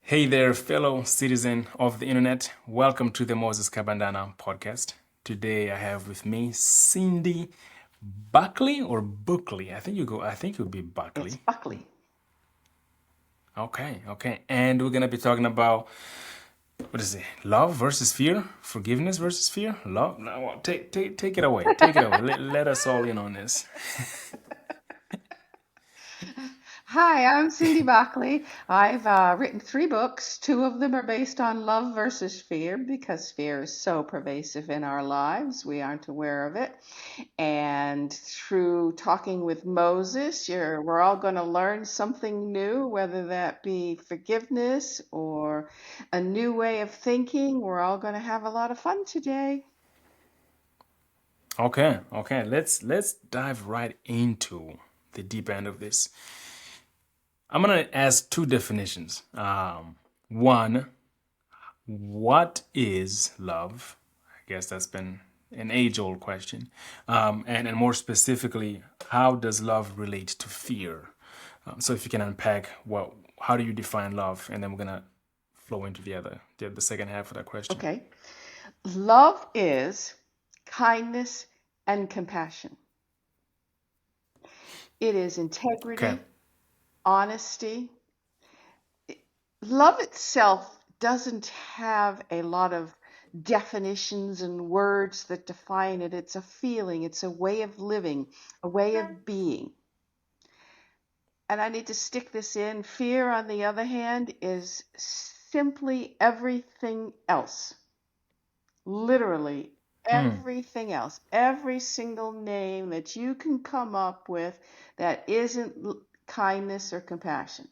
Hey there, fellow citizen of the internet. Welcome to the Moses Kabandana Podcast. Today I have with me Cindi Buckley or Buckley. I think it would be It's Buckley. Buckley. Okay. And we're gonna be talking about what is it? Love versus fear? Forgiveness versus fear? Love? No, well, take it away. Take it away. Let us all in on this. Hi, I'm Cindi Buckley. I've written three books. Two of them are based on love versus fear because fear is so pervasive in our lives. We aren't aware of it. And through talking with Moses, we're all going to learn something new, whether that be forgiveness or a new way of thinking. We're all going to have a lot of fun today. Okay. Let's dive right into the deep end of this. I'm gonna ask two definitions. One, what is love? I guess that's been an age-old question. And more specifically, how does love relate to fear? So if you can unpack how do you define love, and then we're gonna flow into the second half of that question. Okay. Love is kindness and compassion. It is Okay. integrity, honesty. Love itself doesn't have a lot of definitions and words that define it. It's a feeling, it's a way of living, a way of being. And I need to stick this in. Fear, on the other hand, is simply everything else. Literally everything else. Every single name that you can come up with that isn't kindness or compassion.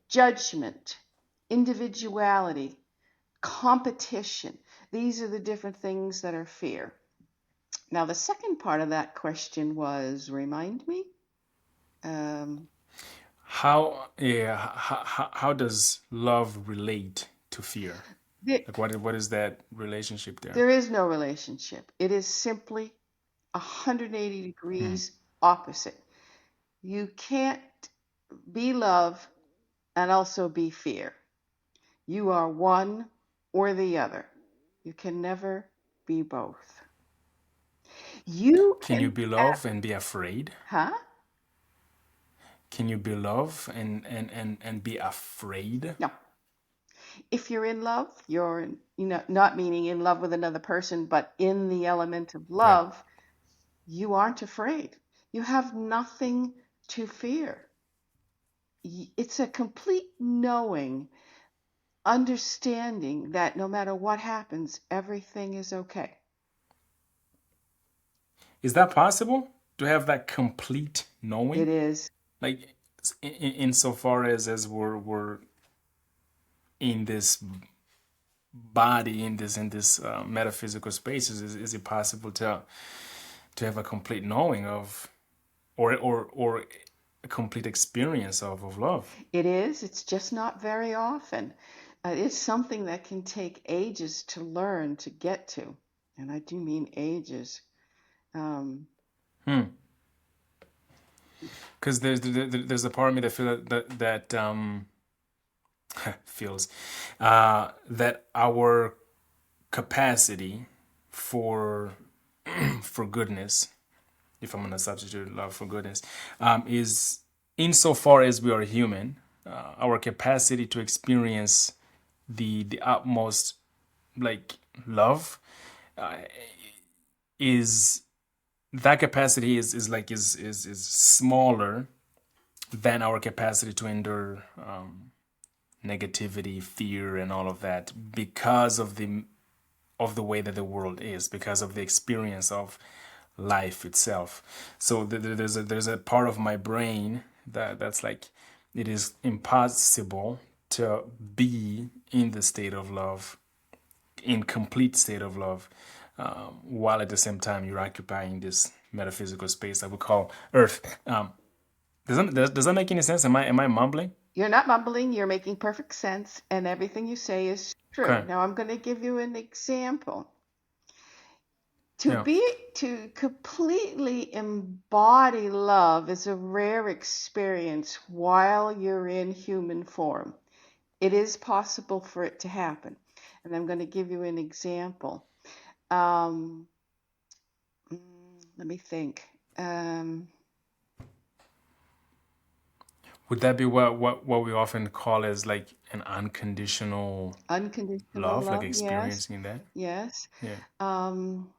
Judgment, individuality, competition. These are the different things that are fear. Now, the second part of that question was, remind me? How does love relate to fear? There, Like what is that relationship there? there is no relationship. It is simply 180 degrees opposite. You can't be love and also be fear. You are one or the other. You can never be both. You Can you can be have, love and be afraid? huh? Can you be love and be afraid? No. If you're in love, not meaning in love with another person, but in the element of Yeah. love, you aren't afraid. You have nothing to fear. It's a complete knowing, understanding that no matter what happens, everything is okay. Is that possible to have that complete It knowing? is. Like insofar as we're in this body in this metaphysical space, is it possible to have a complete knowing of or a complete experience of love? It is. It's just not very often. It's something that can take ages to learn to get to. And I do mean ages. Um, Because there's a part of me that feels that our capacity for for goodness, if I'm gonna substitute love for goodness, is insofar as we are human, our capacity to experience the utmost like love is that capacity is smaller than our capacity to endure negativity, fear, and all of that because of the way that the world is, because of the experience of life itself. So there's a part of my brain that's like it is impossible to be in the state of love, in complete state of love, while at the same time you're occupying this metaphysical space that we call Earth. Does that make any sense? Am I mumbling? you're not mumbling, you're making perfect sense, and everything you say is true. Okay. Now, I'm going to give you an example. Yeah. To completely embody love is a rare experience while you're in human form. It is possible for it to happen. And I'm going to give you an example. Um, Let me think. Um, Would that be what we often call as like an unconditional Unconditional love, like love, yes, experiencing that? yes. Yeah. Um,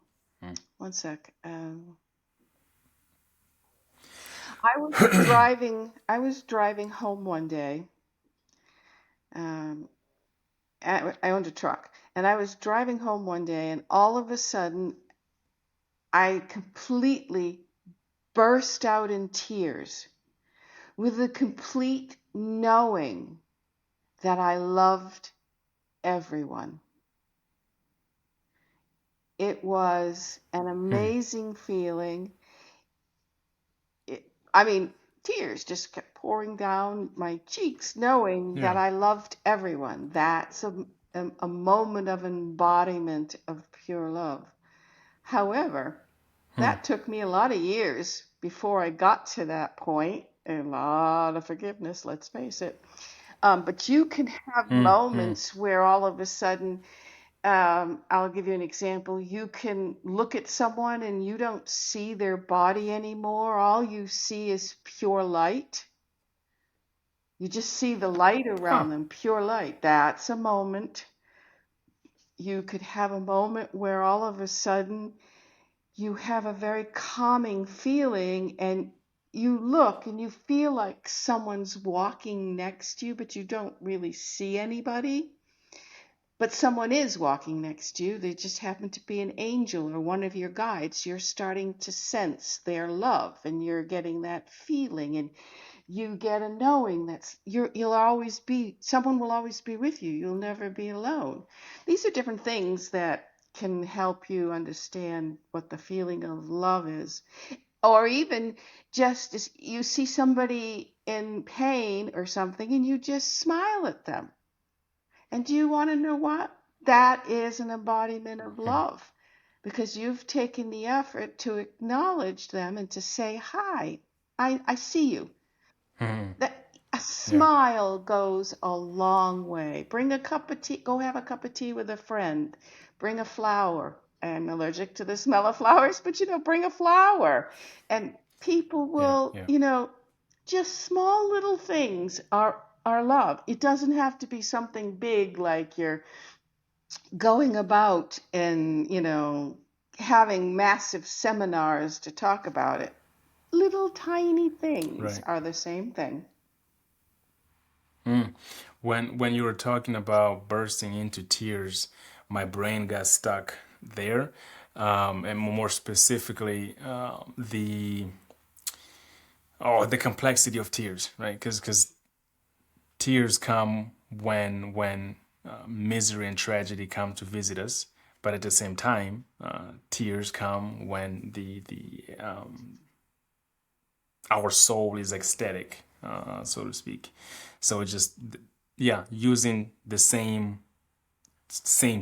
Mm. One sec. I was driving home one day. Um, I owned a truck, and I was driving home one day, and all of a sudden, I completely burst out in tears with the complete knowing that I loved everyone. It was an Hmm. amazing feeling. I mean, tears just kept pouring down my cheeks, knowing that Yeah. I loved everyone. That's a moment of embodiment of pure love. However, Hmm. that took me a lot of years before I got to that point. A lot of forgiveness, let's face it. But you can have Hmm. Hmm. moments where all of a sudden, I'll give you an example. You can look at someone and you don't see their body anymore. All you see is pure light. You just see the light Huh. around them, pure light. That's a moment. You could have a moment where all of a sudden you have a very calming feeling and you look and you feel like someone's walking next to you, but you don't really see anybody. But someone is walking next to you. They just happen to be an angel or one of your guides. You're starting to sense their love and you're getting that feeling and you get a knowing that you'll always be, someone will always be with you. You'll never be alone. These are different things that can help you understand what the feeling of love is. Or even just as you see somebody in pain or something and you just smile at them. And do you want to know what? That is an embodiment of Hmm. love because you've taken the effort to acknowledge them and to say, hi, I see you. Hmm. That a Yeah. smile goes a long way. Bring a cup of tea, go have a cup of tea with a friend. Bring a flower. I'm allergic to the smell of flowers, but bring a flower. And people Yeah. will, Yeah. just small little things are love. It doesn't have to be something big like you're going about and, having massive seminars to talk about it. Little tiny things Right. are the same thing. Mm. When you were talking about bursting into tears, my brain got stuck there, and more specifically, the complexity of tears, right? Because tears come when misery and tragedy come to visit us, but at the same time, tears come when the our soul is ecstatic, so to speak. So it just, yeah, using the same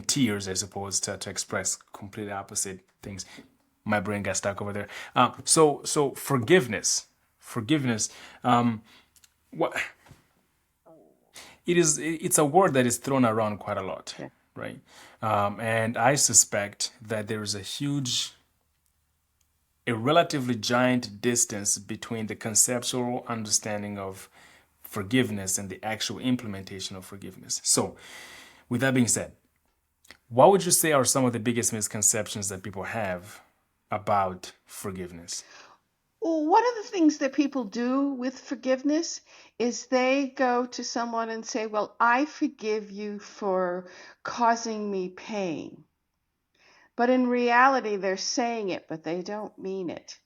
tears, I suppose, to express completely opposite things. My brain got stuck over there. So forgiveness. What it's a word that is thrown around quite a lot, Okay. right? And I suspect that there is a relatively giant distance between the conceptual understanding of forgiveness and the actual implementation of forgiveness. So, with that being said, what would you say are some of the biggest misconceptions that people have about forgiveness? Well, one of the things that people do with forgiveness is they go to someone and say, well, I forgive you for causing me pain. But in reality, they're saying it, but they don't mean it.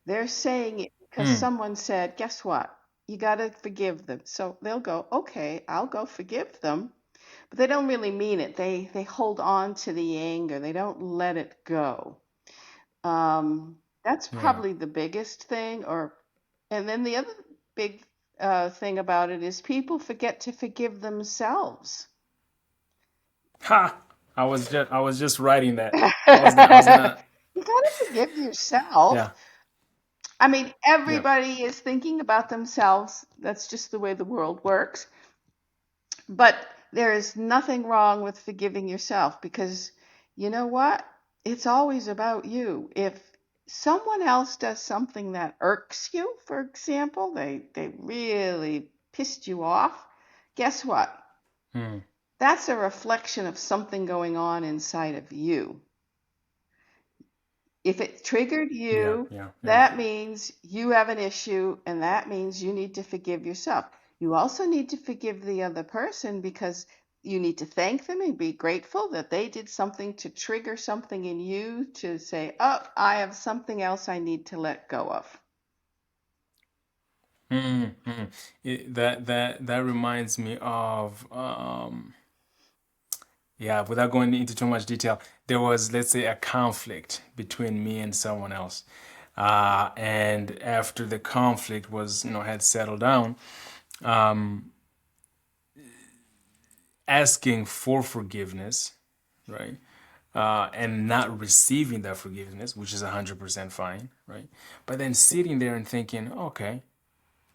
They're saying it because Hmm. someone said, guess what? You got to forgive them. So they'll go, okay, I'll go forgive them. But they don't really mean it. They hold on to the anger. They don't let it go. That's Yeah. probably the biggest thing. And then the other big thing about it is people forget to forgive themselves. Ha! I was just writing that. You I was gonna. gotta forgive yourself. Yeah. I mean, Yeah. everybody is thinking about themselves. That's just the way the world works. But there is nothing wrong with forgiving yourself, because you know what? It's always about you. If someone else does something that irks you, for example, they really pissed you off, guess what? Hmm. That's a reflection of something going on inside of you. If it triggered Yeah, you, yeah, yeah. that means you have an issue, and that means you need to forgive yourself. You also need to forgive the other person, because you need to thank them and be grateful that they did something to trigger something in you to say, oh, I have something else I need to let go of. Mm-hmm. That reminds me of yeah, without going into too much detail, there was, let's say, a conflict between me and someone else. And after the conflict was, had settled down, asking for forgiveness, right? And not receiving that forgiveness, which is 100% fine, right? But then sitting there and thinking, okay,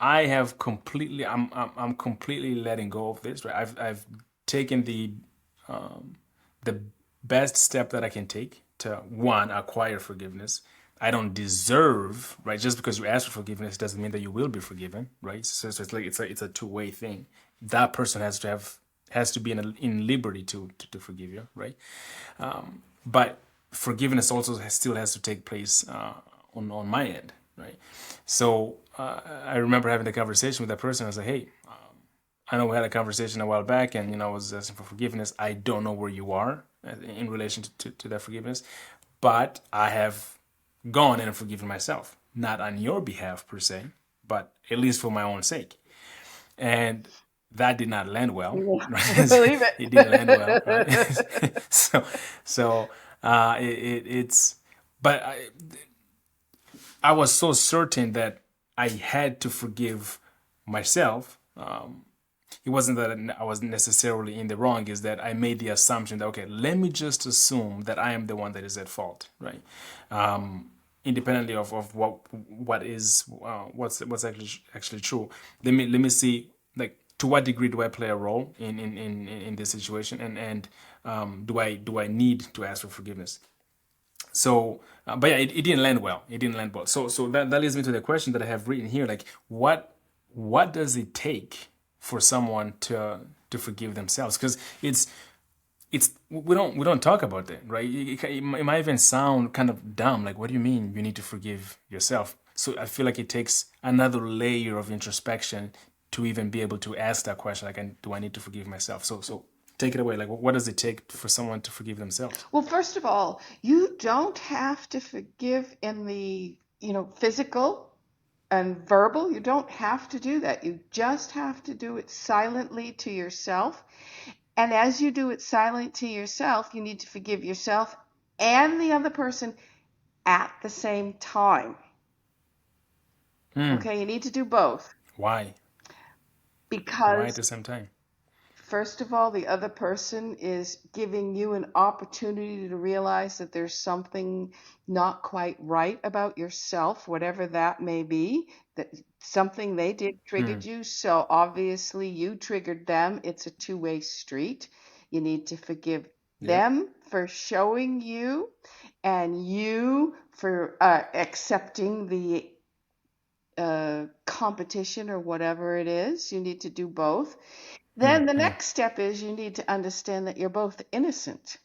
I'm completely letting go of this, right? I've taken the best step that I can take to, one, acquire forgiveness. I don't deserve, right? Just because you ask for forgiveness doesn't mean that you will be forgiven, right? So it's like it's a two-way thing. That person has to be in liberty to forgive you, right? But forgiveness also still has to take place on my end, right? So I remember having a conversation with that person. I was like, hey, I know we had a conversation a while back, and I was asking for forgiveness. I don't know where you are in relation to that forgiveness, but I have gone and forgiven myself, not on your behalf per se, but at least for my own sake. And that did not land well, Yeah, I right? believe It didn't land well, right? it. so so it's but I was so certain that I had to forgive myself. It wasn't that I was necessarily in the wrong, is that I made the assumption that, okay, let me just assume that I am the one that is at fault, right? Independently of what's actually true. Let me see, like, to what degree do I play a role in this situation, and do I need to ask for forgiveness? So, but yeah, it didn't land well. It didn't land well. So that leads me to the question that I have written here, like, what does it take for someone to forgive themselves? Because we don't talk about that, right? It might even sound kind of dumb. Like, what do you mean you need to forgive yourself? So I feel like it takes another layer of introspection to even be able to ask that question. Like, do I need to forgive myself? So take it away. Like, what does it take for someone to forgive themselves? Well, first of all, you don't have to forgive in the, physical and verbal. You don't have to do that. You just have to do it silently to yourself. And as you do it silent to yourself, you need to forgive yourself and the other person at the same time. Hmm. Okay, you need to do both, Why? Why at because the same time? first of all, the other person is giving you an opportunity to realize that there's something not quite right about yourself, whatever that may be, that something they did triggered Hmm. you. So obviously you triggered them. It's a two-way street. You need to forgive Yep. them for showing you, and you for accepting the competition or whatever it is. You need to do both. Hmm. Then the Hmm. next step is you need to understand that you're both innocent.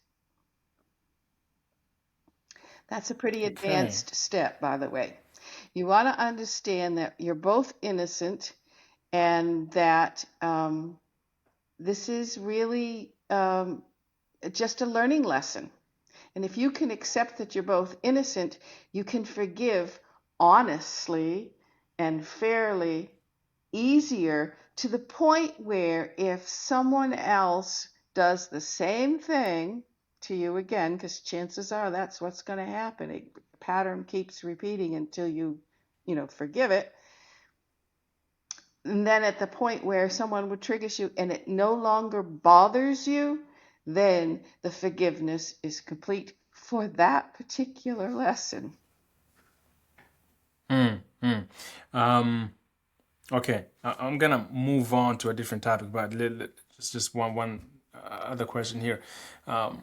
That's a pretty Okay. advanced step, by the way. You want to understand that you're both innocent, and that this is really just a learning lesson. And if you can accept that you're both innocent, you can forgive honestly and fairly, easier, to the point where if someone else does the same thing to you again, because chances are that's what's going to happen, a pattern keeps repeating until you forgive it. And then at the point where someone would trigger you and it no longer bothers you, then the forgiveness is complete for that particular lesson. Hmm. Hmm. Um. Okay. I'm gonna move on to a different topic, but just one other question here. Um,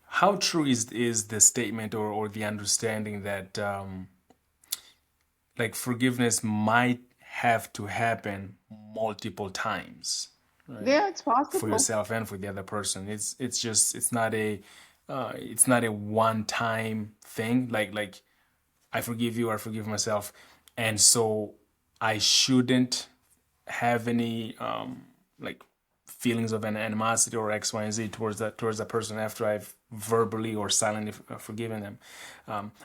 how true is the statement or the understanding that like forgiveness might have to happen multiple times, right? Yeah, it's For possible. yourself and for the other person. It's not a one time thing. Like I forgive you, I forgive myself, and so I shouldn't have any like feelings of an animosity or X, Y, and Z towards that person after I've verbally or silently forgiven them.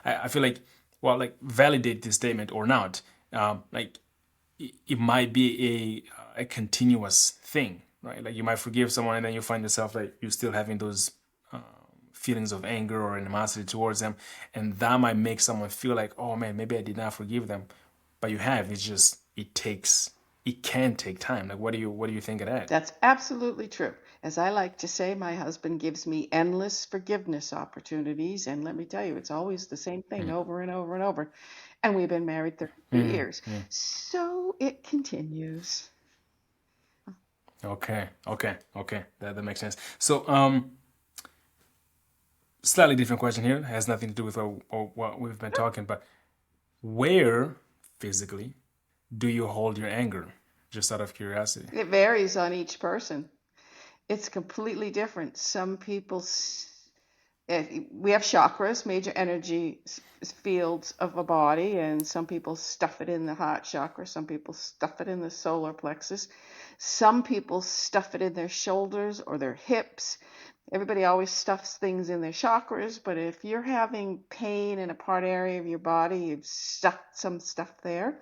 I feel like, well, like validate this statement or not. Like it might be a continuous thing, right? Like you might forgive someone and then you find yourself like you're still having those feelings of anger or animosity towards them, and that might make someone feel like, oh man, maybe I did not forgive them, but you have. It's just it can take time. Like what do you think of that? That's absolutely true. As I like to say, my husband gives me endless forgiveness opportunities. And let me tell you, it's always the same thing over and over and over. And we've been married 32 years. So it continues. Okay. That makes sense. So slightly different question here. It has nothing to do with what we've been talking, but where physically do you hold your anger? Just out of curiosity. It varies on each person. It's completely different. Some people, we have chakras, major energy fields of a body, and some people stuff it in the heart chakra. Some people stuff it in the solar plexus. Some people stuff it in their shoulders or their hips. Everybody always stuffs things in their chakras, but if you're having pain in a part area of your body, you've stuffed some stuff there.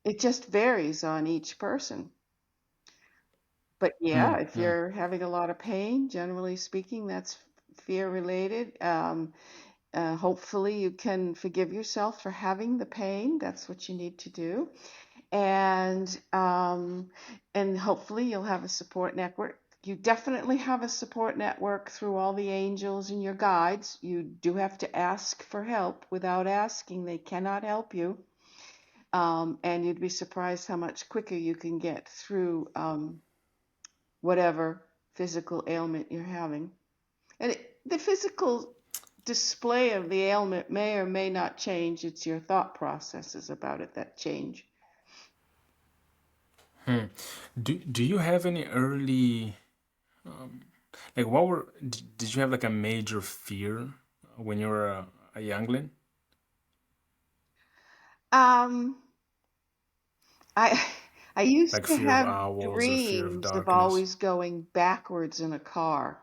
It just varies on each person. But yeah, if you're having a lot of pain, generally speaking, that's fear related. Hopefully, you can forgive yourself for having the pain. That's what you need to do, and hopefully, you'll have a support network. You definitely have a support network through all the angels and your guides. You do have to ask for help. Without asking, they cannot help you. And you'd be surprised how much quicker you can get through whatever physical ailment you're having. And the physical display of the ailment may or may not change. It's your thought processes about it that change. Do you have any early like what were did you have like a major fear when you were a youngling? Um, I I used Like to fear of have owls or fear of dreams of darkness? always going backwards in a car.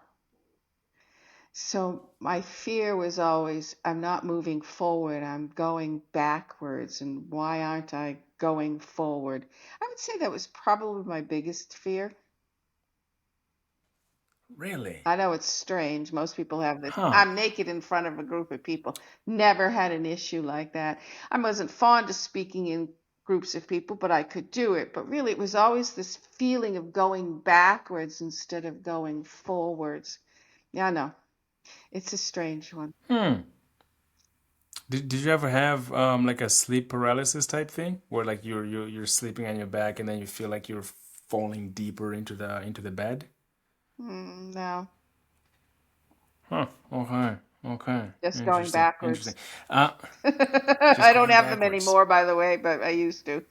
So my fear was always, I'm not moving forward, I'm going backwards, and why aren't I going forward? I would say that was probably my biggest fear. Really? I know it's strange. Most people have this. Huh. I'm naked in front of a group of people. Never had an issue like that. I wasn't fond of speaking in groups of people, but I could do it. But really, it was always this feeling of going backwards instead of going forwards. Yeah, I know. It's a strange one. Did you ever have like a sleep paralysis type thing where like you're sleeping on your back and then you feel like you're falling deeper into the bed? No, Huh. Okay. Okay. just going Interesting. Interesting. backwards. Uh, just I don't going have them backwards. anymore, by the way, but I used to.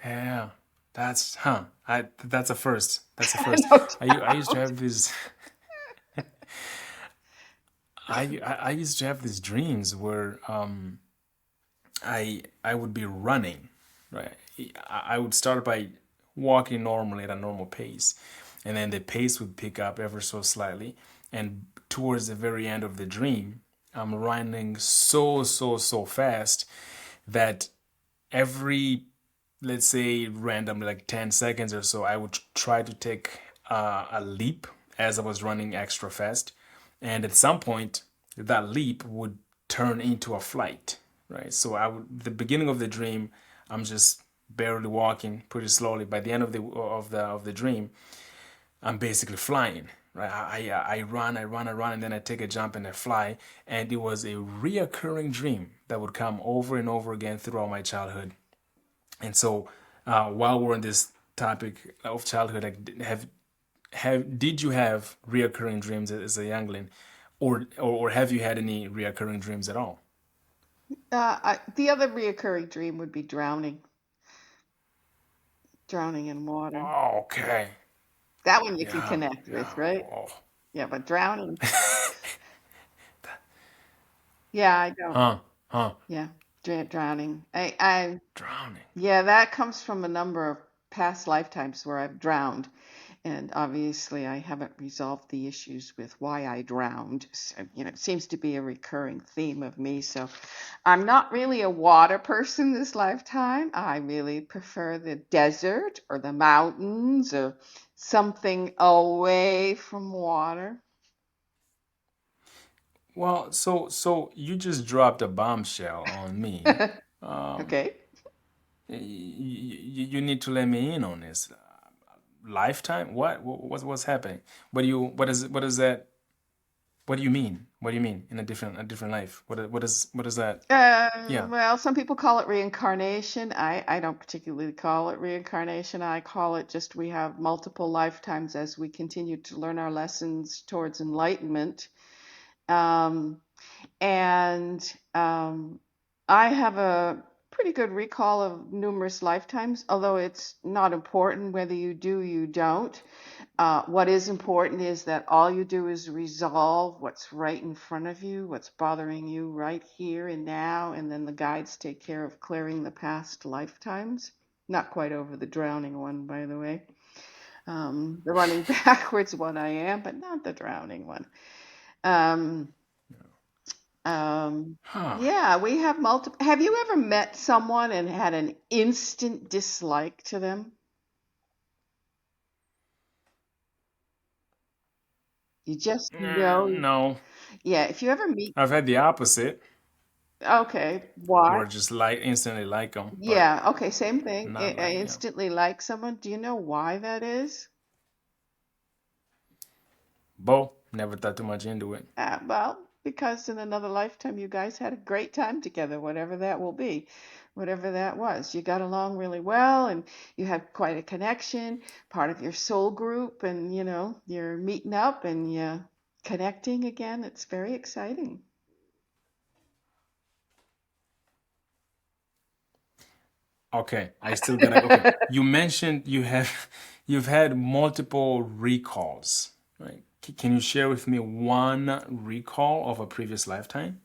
Yeah. That's huh. That's a first. That's a first. No I used to doubt. have these I used to have these dreams where I would be running, right? I would start by walking normally at a normal pace, and then the pace would pick up ever so slightly, and towards the very end of the dream, I'm running so fast that every, let's say randomly like 10 seconds or so, I would try to take a leap as I was running extra fast, and at some point that leap would turn into a flight, right? So I would, the beginning of the dream, I'm just barely walking pretty slowly. By the end of the dream, I'm basically flying, right? I run, and then I take a jump and I fly. And it was a reoccurring dream that would come over and over again throughout my childhood. And so While we're on this topic of childhood, like, did you have reoccurring dreams as a youngling, or have you had any reoccurring dreams at all? The other reoccurring dream would be drowning in water. Okay. That one you can Yeah. connect Yeah. with, right? Oh. Yeah, but drowning, yeah, I don't. Huh. Huh. Yeah, drowning. Drowning. Yeah, that comes from a number of past lifetimes where I've drowned. And obviously, I haven't resolved the issues with why I drowned. So, it seems to be a recurring theme of me. So, I'm not really a water person this lifetime. I really prefer the desert or the mountains or something away from water. Well, so you just dropped a bombshell on me. Okay. You need to let me in on this. Lifetime? What's happening? What is that? What do you mean? What do you mean in a different life? What is that? Yeah. Well, some people call it reincarnation. I don't particularly call it reincarnation. I call it just we have multiple lifetimes as we continue to learn our lessons towards enlightenment. Um, and I have a pretty good recall of numerous lifetimes, although it's not important whether you do, you don't. What is important is that all you do is resolve what's right in front of you, what's bothering you right here and now, and then the guides take care of clearing the past lifetimes. Not quite over the drowning one, by the way. The running backwards one I am, but not the drowning one. Um, Huh. yeah, we have multiple. Have you ever met someone and had an instant dislike to them? You just know. No, Yeah, if you ever meet, I've had the opposite, okay, why? where I just like instantly like them, but Yeah, okay, same thing. not I like instantly like someone. Do you know why that is? Bo. Never thought too much into it. Well, because in another lifetime you guys had a great time together, whatever that will be, whatever that was. You got along really well and you had quite a connection, part of your soul group, and you're meeting up and you're connecting again. It's very exciting. Okay, I still gotta. Okay, you mentioned you've had multiple recalls, right? Can you share with me one recall of a previous lifetime?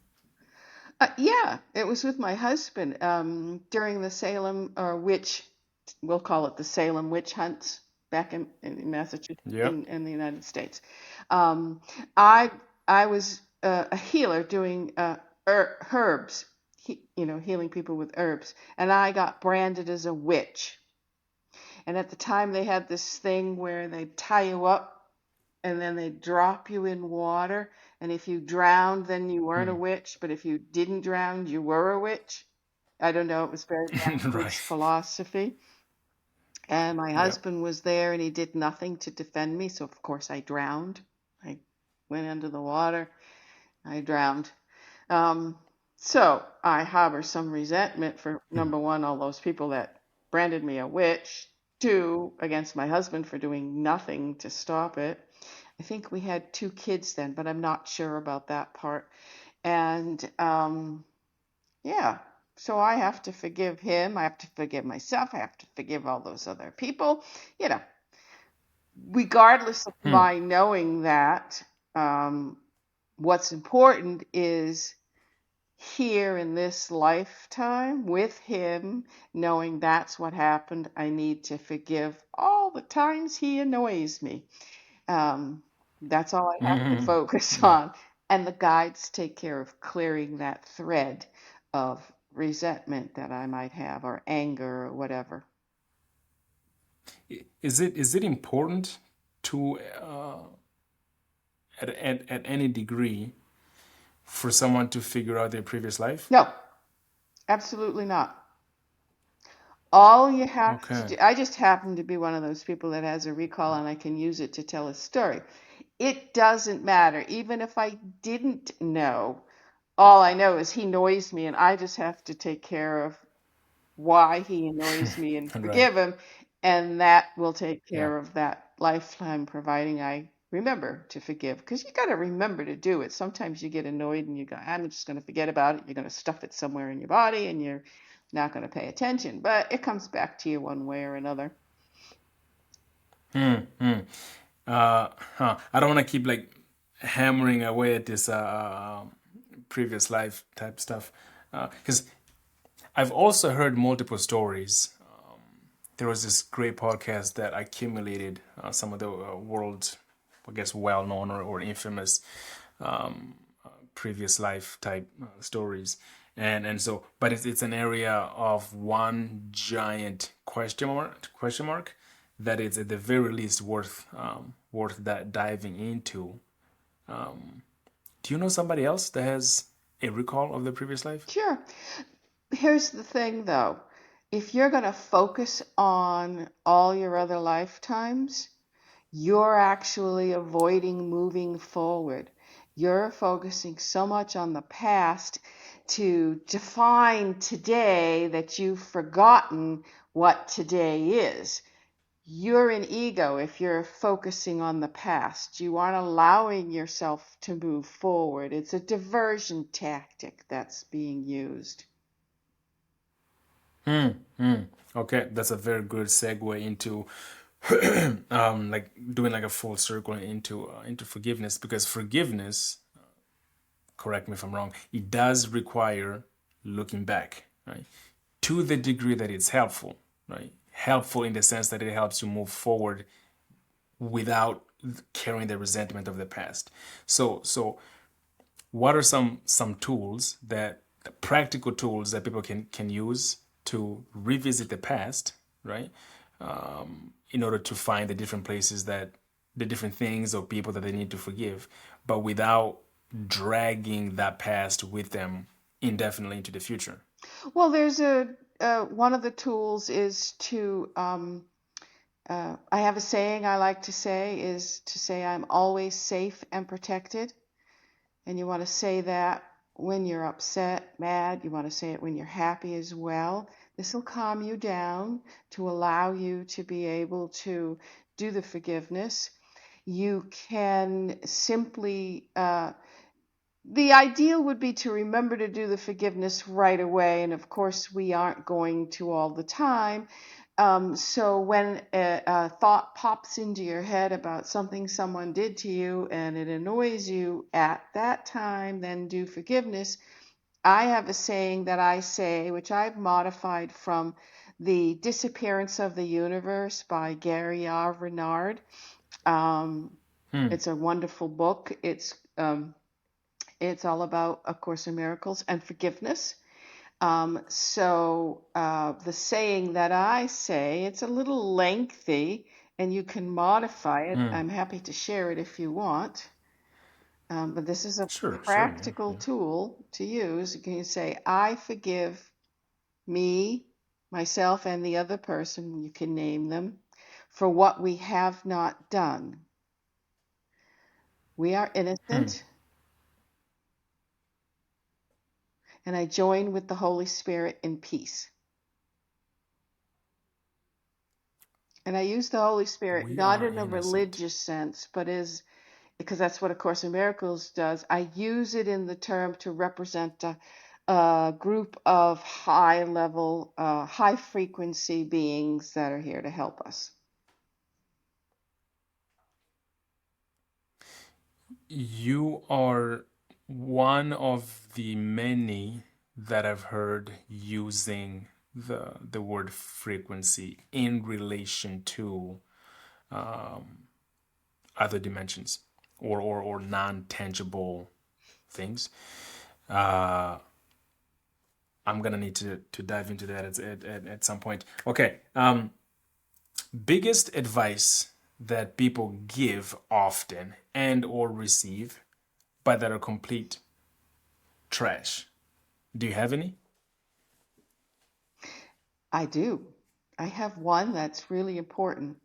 Yeah, it was with my husband during the Salem or witch, we'll call it the Salem witch hunts back in Massachusetts Yeah. in the United States. Um, I I was a healer doing herbs, healing people with herbs, and I got branded as a witch. And at the time, they had this thing where they tie you up and then they drop you in water. And if you drowned, then you weren't a Hmm. witch. But if you didn't drown, you were a witch. I don't know. It was very Right. backwards philosophy. And my Yeah. husband was there and he did nothing to defend me. So, of course, I drowned. I went under the water. I drowned. Um, so I harbor some resentment for Hmm. number one, all those people that branded me a witch. Two, against my husband for doing nothing to stop it. I think we had two kids then, but I'm not sure about that part. And yeah, so I have to forgive him. I have to forgive myself. I have to forgive all those other people. You know, regardless of Hmm. my knowing that, um, what's important is here in this lifetime with him, knowing that's what happened. I need to forgive all the times he annoys me. Um, that's all I have to Hmm. focus Yeah. on. And the guides take care of clearing that thread of resentment that I might have, or anger, or whatever. Is it important to at any degree for someone to figure out their previous life? No, absolutely not. All you have to Okay. do, I just happen to be one of those people that has a recall and I can use it to tell a story. It doesn't matter. Even if I didn't know, all I know is he annoys me and I just have to take care of why he annoys me and Right. forgive him. And that will take Yeah. care of that lifetime, providing I remember to forgive. Because you got to remember to do it. Sometimes you get annoyed and you go, I'm just going to forget about it. You're going to stuff it somewhere in your body and you're not going to pay attention. But it comes back to you one way or another. Hmm. Hmm. I don't want to keep like hammering away at this previous life type stuff, because I've also heard multiple stories. There was this great podcast that accumulated some of the world's, I guess, well known or infamous previous life type stories. And so, but it's an area of one giant question mark that it's at the very least worth that diving into. Do you know somebody else that has a recall of the previous life? Sure. Here's the thing, though. If you're going to focus on all your other lifetimes, you're actually avoiding moving forward. You're focusing so much on the past to define today that you've forgotten what today is. You're an ego if you're focusing on the past. You aren't allowing yourself to move forward. It's a diversion tactic that's being used. Okay, that's a very good segue into like doing like a full circle into forgiveness, because forgiveness, correct me if I'm wrong, it does require looking back, right? To the degree that it's helpful, right? Helpful in the sense that it helps you move forward without carrying the resentment of the past. So what are some tools, that practical tools that people can use to revisit the past, right? In order to find the different places, that the different things or people that they need to forgive, but without dragging that past with them indefinitely into the future. Well, there's a one of the tools is to I have a saying I like to say is to say I'm always safe and protected. And you want to say that when you're upset, mad. You want to say it when you're happy as well. This will calm you down to allow you to be able to do the forgiveness. You can simply, the ideal would be to remember to do the forgiveness right away. And of course, we aren't going to all the time. So when a thought pops into your head about something someone did to you and it annoys you at that time, then do forgiveness. I have a saying that I say, which I've modified from The Disappearance of the Universe by Gary R. Renard. Um, it's a wonderful book. It's all about A Course in Miracles and forgiveness. The saying that I say, it's a little lengthy and you can modify it. I'm happy to share it if you want. But this is a Sure, sure, yeah, practical yeah. tool to use. You can say, I forgive me, myself, and the other person, you can name them, for what we have not done. We are innocent, and I join with the Holy Spirit in peace. And I use the Holy Spirit We not are in a innocent. religious sense, but as because that's what A Course in Miracles does. I use it in the term to represent a group of high level, high frequency beings that are here to help us. You are one of the many that I've heard using the word frequency in relation to other dimensions or non-tangible things. Uh, I'm gonna need to dive into that at some point. Okay. Biggest advice that people give often and or receive, but that are complete trash. Do you have any? I do. I have one that's really important.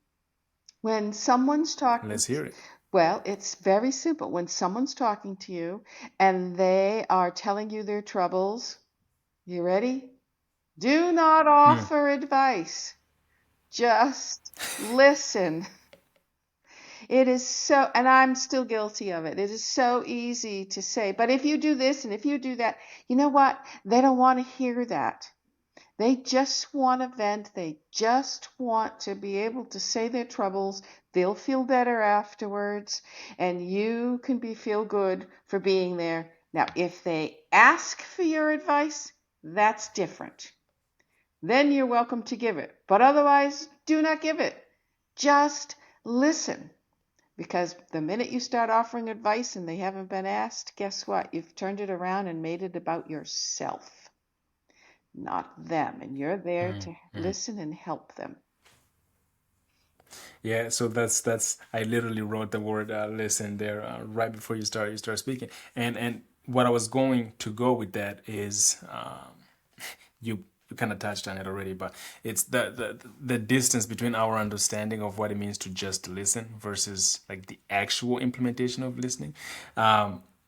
When someone's talking, Let's hear it. well, it's very simple. When someone's talking to you and they are telling you their troubles, you ready? Do not offer advice. Just listen. It is so, and I'm still guilty of it. It is so easy to say, but if you do this and if you do that, you know what? They don't want to hear that. They just want to vent. They just want to be able to say their troubles. They'll feel better afterwards, and you can feel good for being there. Now, if they ask for your advice, that's different. Then you're welcome to give it. But otherwise, do not give it. Just listen. Because the minute you start offering advice and they haven't been asked, guess what? You've turned it around and made it about yourself, not them. And you're there to listen and help them. Yeah, so that's I literally wrote the word listen there right before you start speaking, and what I was going to go with that is you kind of touched on it already, but it's the distance between our understanding of what it means to just listen versus like the actual implementation of listening,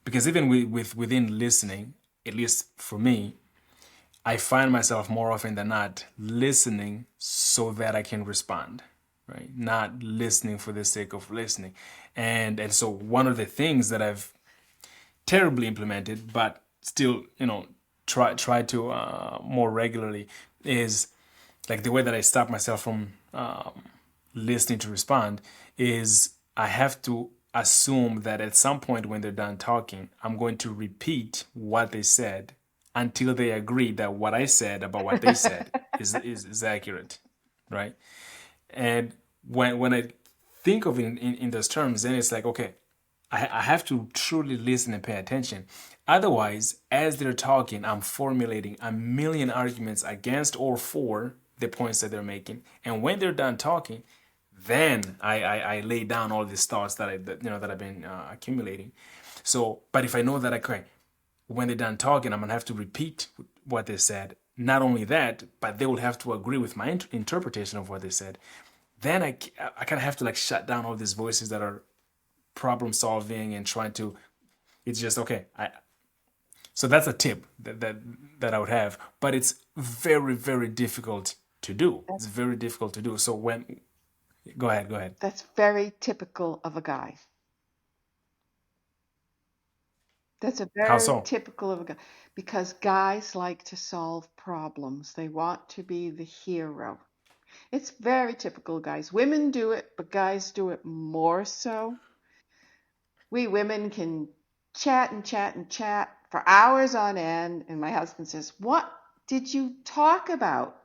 because even within listening, at least for me, I find myself more often than not listening so that I can respond, right? Not listening for the sake of listening. And so one of the things that I've terribly implemented, but still, try to more regularly is like the way that I stop myself from listening to respond is I have to assume that at some point when they're done talking, I'm going to repeat what they said until they agree that what I said about what they said is accurate, right? And when I think of it in those terms, then it's like, okay, I have to truly listen and pay attention. Otherwise, as they're talking, I'm formulating a million arguments against or for the points that they're making. And when they're done talking, then I lay down all these thoughts that I've been accumulating. So, but if I know that okay, when they're done talking, I'm gonna have to repeat what they said. Not only that, but they will have to agree with my interpretation of what they said. Then I kind of have to like shut down all these voices that are problem solving and trying to. It's just okay. So that's a tip that I would have, but it's very very difficult to do. It's very difficult to do. So when go ahead, go ahead. That's very typical of a guy. That's a How very so? typical of a guy because guys like to solve problems. They want to be the hero. It's very typical, guys. Women do it, but guys do it more so. We women can chat and chat and chat for hours on end, and my husband says, "What did you talk about?"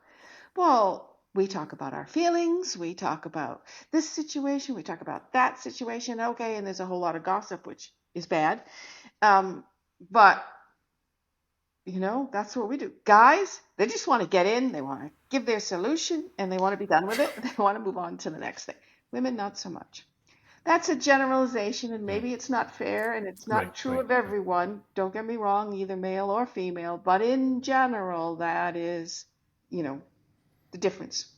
Well, we talk about our feelings, we talk about this situation, we talk about that situation. Okay, and there's a whole lot of gossip, which is bad. Um, but that's what we do. Guys, they just want to get in, they want to give their solution, and they want to be done with it. They want to move on to the next thing. Women, not so much. That's a generalization, and maybe it's not fair, and it's not Right, true right. of everyone. Don't get me wrong, either male or female, but in general, that is, you know, the difference.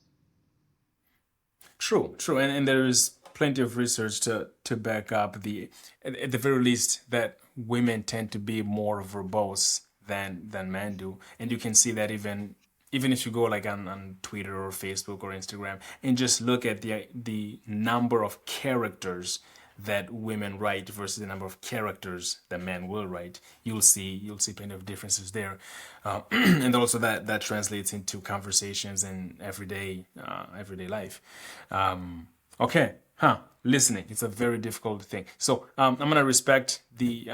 True, true, and there is plenty of research to back up at the very least that women tend to be more verbose than men do, and you can see that even if you go like on Twitter or Facebook or Instagram and just look at the number of characters that women write versus the number of characters that men will write, you'll see plenty of differences there, and also that translates into conversations and everyday life. Okay, listening, it's a very difficult thing. So I'm gonna respect the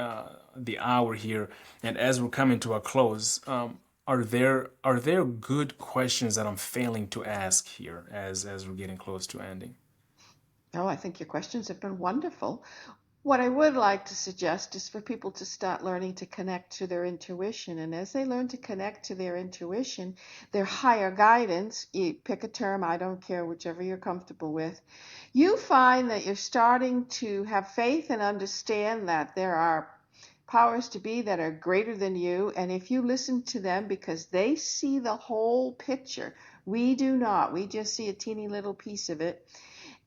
hour here, and as we're coming to a close, are there good questions that I'm failing to ask here as we're getting close to ending? Oh, I think your questions have been wonderful. What I would like to suggest is for people to start learning to connect to their intuition. And as they learn to connect to their intuition, their higher guidance, you pick a term, I don't care, whichever you're comfortable with, you find that you're starting to have faith and understand that there are powers to be that are greater than you. And if you listen to them because they see the whole picture, we do not. We just see a teeny little piece of it,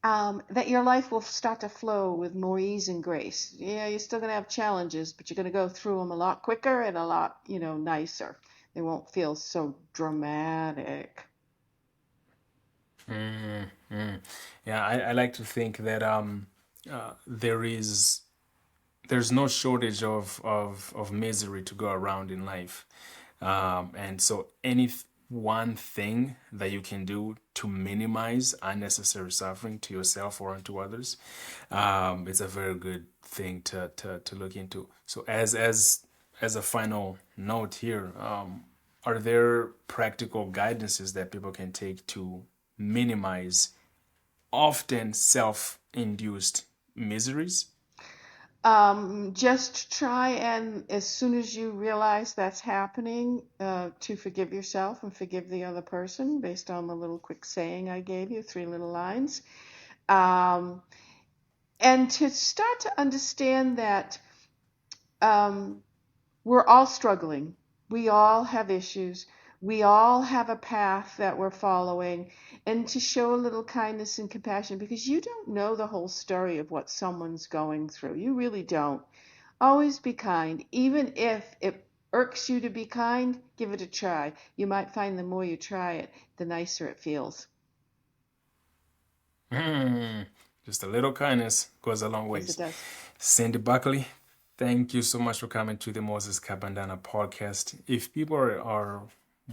that your life will start to flow with more ease and grace. Yeah, you're still going to have challenges, but you're going to go through them a lot quicker and a lot, nicer. They won't feel so dramatic. Mm, mm. Yeah, I like to think that there's no shortage of misery to go around in life. And so one thing that you can do to minimize unnecessary suffering to yourself or to others, it's a very good thing to look into. So as a final note here, are there practical guidances that people can take to minimize often self-induced miseries? Just try and as soon as you realize that's happening, to forgive yourself and forgive the other person based on the little quick saying I gave you, 3 little lines. Um, and to start to understand that um, we're all struggling. We all have issues. We all have a path that we're following, and to show a little kindness and compassion because you don't know the whole story of what someone's going through. You really don't. Always be kind. Even if it irks you to be kind, give it a try. You might find the more you try it, the nicer it feels. Just a little kindness goes a long Yes, it ways. does. Cindi Buckley, thank you so much for coming to the Moses Kabandana podcast. If people are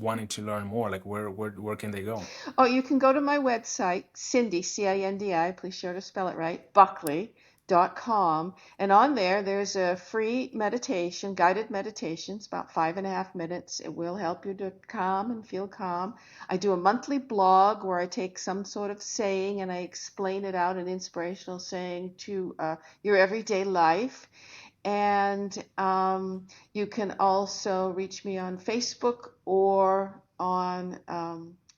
wanting to learn more, like where can they go? Oh, you can go to my website, Cindi, Cindi, please sure to spell it right, Buckley.com. And on there, there's a free meditation, guided meditation. It's about 5.5 minutes. It will help you to calm and feel calm. I do a monthly blog where I take some sort of saying and I explain it out, an inspirational saying to your everyday life. And you can also reach me on Facebook or on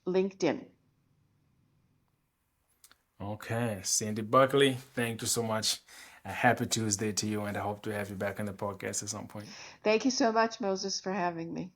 LinkedIn. Okay, Cindi Buckley, thank you so much. A happy Tuesday to you, and I hope to have you back on the podcast at some point. Thank you so much, Moses, for having me.